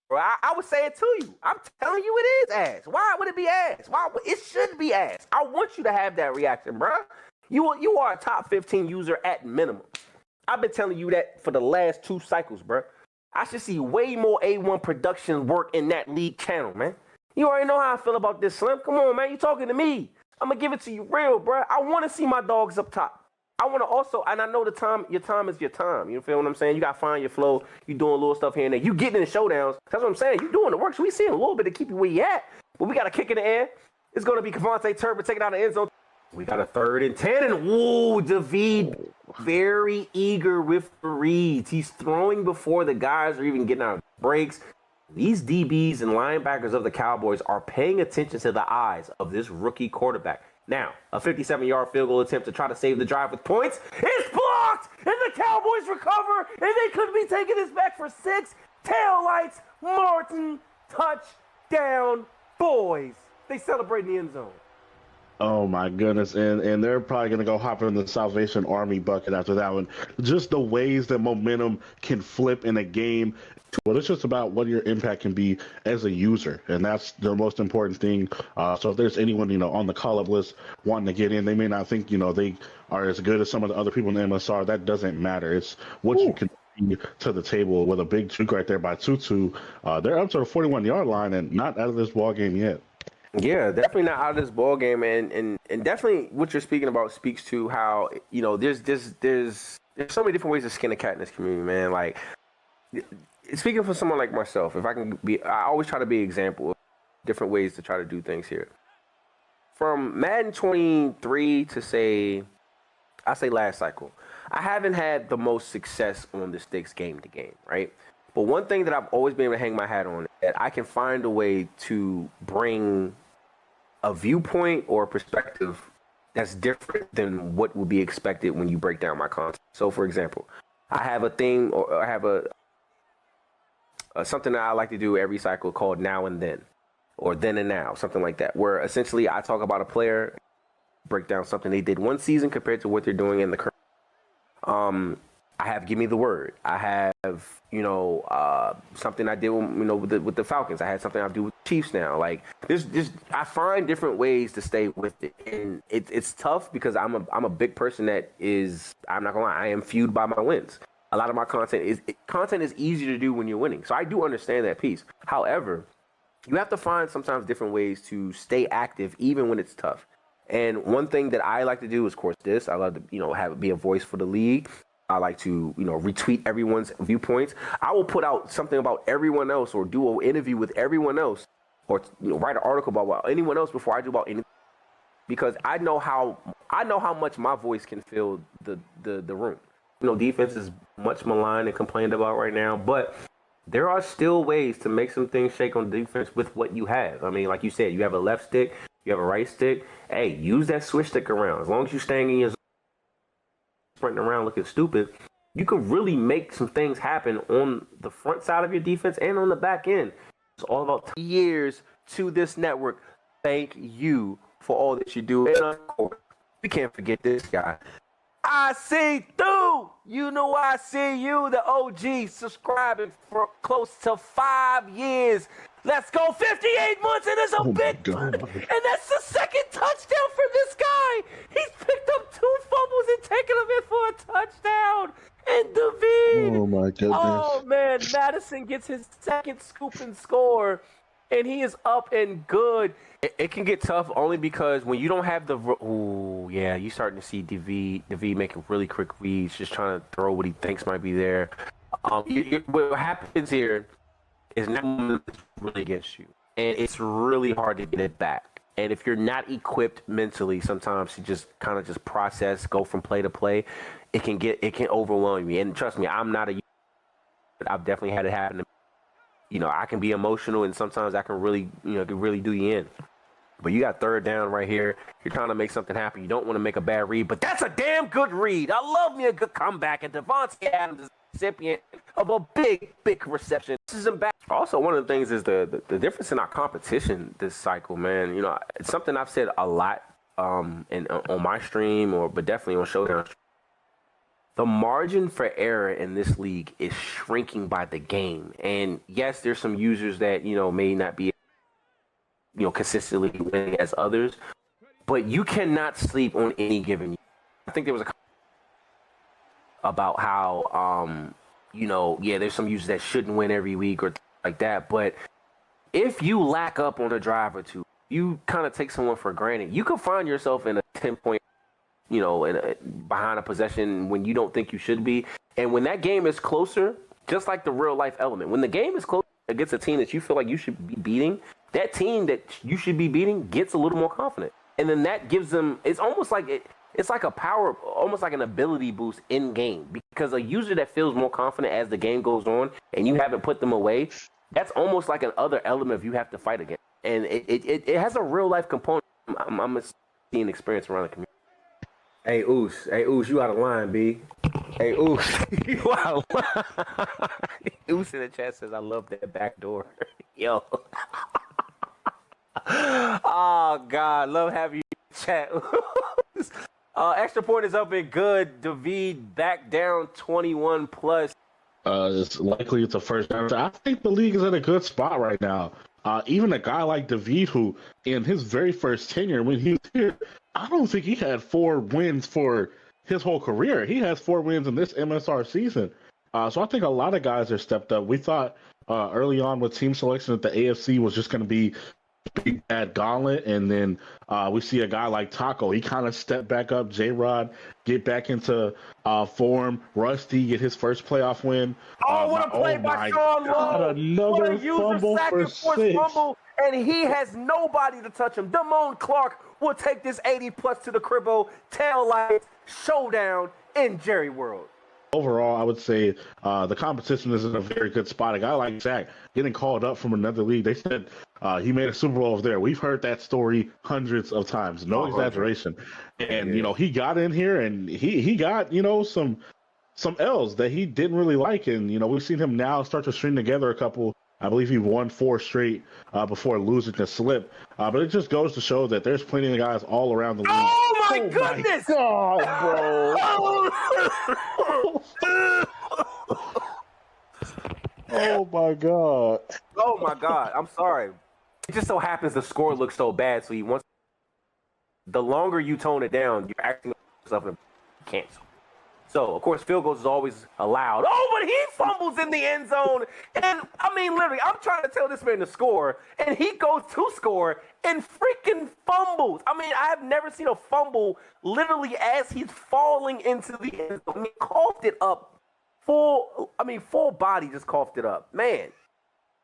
bro. I would say it to you. I'm telling you it is ass. Why would it be ass? It should be ass. I want you to have that reaction, bro. You are a top 15 user at minimum. I've been telling you that for the last 2 cycles, bro. I should see way more A1 production work in that league channel, man. You already know how I feel about this, Slim. Come on, man. You talking to me. I'm going to give it to you real, bro. I want to see my dogs up top. I want to also, and I know your time is your time. You feel what I'm saying? You got to find your flow. You doing little stuff here and there. You getting in the showdowns. That's what I'm saying. You doing the work. So we see a little bit to keep you where you at. But we got a kick in the air. It's going to be Kevontae Turpin taking out the end zone. We got a 3rd and 10. And whoa, David, very eager with the reads. He's throwing before the guys are even getting out of breaks. These DBs and linebackers of the Cowboys are paying attention to the eyes of this rookie quarterback. Now, a 57-yard field goal attempt to try to save the drive with points. It's blocked, and the Cowboys recover, and they could be taking this back for 6. Taillights, Martin, touchdown, boys. They celebrate in the end zone. Oh my goodness, and they're probably gonna go hop in the Salvation Army bucket after that one. Just the ways that momentum can flip in a game. Well, it's just about what your impact can be as a user, and that's the most important thing. So if there's anyone on the call-up list wanting to get in, they may not think they are as good as some of the other people in the MSR. That doesn't matter. It's what you can bring to the table with a big juke right there by Tutu. They're up to the 41-yard line and not out of this ball game yet. Yeah, definitely not out of this ball game, and definitely what you're speaking about speaks to how there's so many different ways to skin a cat in this community, man. Like, speaking for someone like myself, I always try to be an example of different ways to try to do things here. From Madden 23 to say last cycle, I haven't had the most success on the sticks game to game, right? But one thing that I've always been able to hang my hat on is that I can find a way to bring a viewpoint or a perspective that's different than what would be expected when you break down my content. So, for example, I have a thing, or I have something that I like to do every cycle called Now and Then, or Then and Now, something like that, where essentially I talk about a player, break down something they did one season compared to what they're doing in the current. I have Give Me the Word. I have, something I did, with the Falcons. I had something I do with the Chiefs now. Like, I find different ways to stay with it, and it's tough because I'm a big person that is, I'm not gonna lie, I am fueled by my wins. A lot of my content is easier to do when you're winning. So I do understand that piece. However, you have to find sometimes different ways to stay active even when it's tough. And one thing that I like to do is, of course, I love to be a voice for the league. I like to, retweet everyone's viewpoints. I will put out something about everyone else or do an interview with everyone else or write an article about anyone else before I do about anything, because I know how much my voice can fill the room. Defense is much maligned and complained about right now, but there are still ways to make some things shake on defense with what you have. I mean, like you said, you have a left stick, you have a right stick. Hey, use that switch stick around. As long as you're staying in your zone, sprinting around looking stupid, you can really make some things happen on the front side of your defense and on the back end. It's all about years to this network. Thank you for all that you do. And of course, we can't forget this guy. I see through. I see you, the OG, subscribing for close to 5 years. Let's go, 58 months, and it's a big, and that's the second touchdown for this guy. He's picked up 2 fumbles and taken them in for a touchdown. And David, oh my goodness, oh man, Madison gets his second scoop and score, and he is up and good. It can get tough only because when you don't have you're starting to see David making really quick reads, just trying to throw what he thinks might be there. What happens here is now really against you, and it's really hard to get it back. And if you're not equipped mentally, sometimes to just kind of process, go from play to play, it can overwhelm you. And trust me, I'm not I've definitely had it happen to me. I can be emotional, and sometimes I can really, can really do you in. But you got third down right here. You're trying to make something happen. You don't want to make a bad read, but that's a damn good read. I love me a good comeback, and Devontae Adams is the recipient of a big, big reception. This is back. Also, one of the things is the difference in our competition this cycle, man. It's something I've said a lot on my stream, but definitely on Showdown. the margin for error in this league is shrinking by the game. And yes, there's some users that, may not be, consistently winning as others, but you cannot sleep on any given year. I think there was a about how, there's some users that shouldn't win every week or like that. But if you lack up on a drive or two, you kind of take someone for granted. You can find yourself in a 10-point, behind a possession when you don't think you should be. And when that game is closer, just like the real life element, when the game is close against a team that you feel like you should be beating, that team that you should be beating gets a little more confident. And then that gives them, it's almost like it's like a power, almost like an ability boost in game, because a user that feels more confident as the game goes on and you haven't put them away, that's almost like an other element if you have to fight against. And it has a real life component. I'm seeing experience around the community. Hey, Oos, you out of line, B. Hey, Oos, you out of line. Oos in the chat says, I love that back door. Yo. Oh, God, love having you in the chat. Extra point is up and good. David back down 21 plus. It's likely it's a first down. I think the league is in a good spot right now. Even a guy like David, who in his very first tenure when he was here, I don't think he had 4 wins for his whole career. He has 4 wins in this MSR season. So I think a lot of guys are stepped up. We thought early on with team selection that the AFC was just going to be big bad gauntlet, and then we see a guy like Taco. He kind of stepped back up. J-Rod get back into form. Rusty get his first playoff win. What a play by Sean Lowe! Another what a user fumble sack for and force 6. fumble, and he has nobody to touch him. Damone Clark will take this 80 plus to the cribbo. Tail lights showdown in Jerry World. Overall, I would say the competition is in a very good spot. A guy like Zach getting called up from another league, they said he made a Super Bowl over there. We've heard that story hundreds of times, no exaggeration. And he got in here and he got some L's that he didn't really like, and we've seen him now start to string together a couple. I believe he won 4 straight before losing to Slip. But it just goes to show that there's plenty of guys all around the league. Oh my goodness! My God, bro! Oh my God! Oh my God! I'm sorry. It just so happens the score looks so bad, so he wants. The longer you tone it down, you're acting yourself in cancel. So, of course, field goals is always allowed. Oh, but he fumbles in the end zone. And, I mean, literally, I'm trying to tell this man to score, and he goes to score and freaking fumbles. I mean, I have never seen a fumble literally as he's falling into the end zone. He coughed it up full body just coughed it up. Man,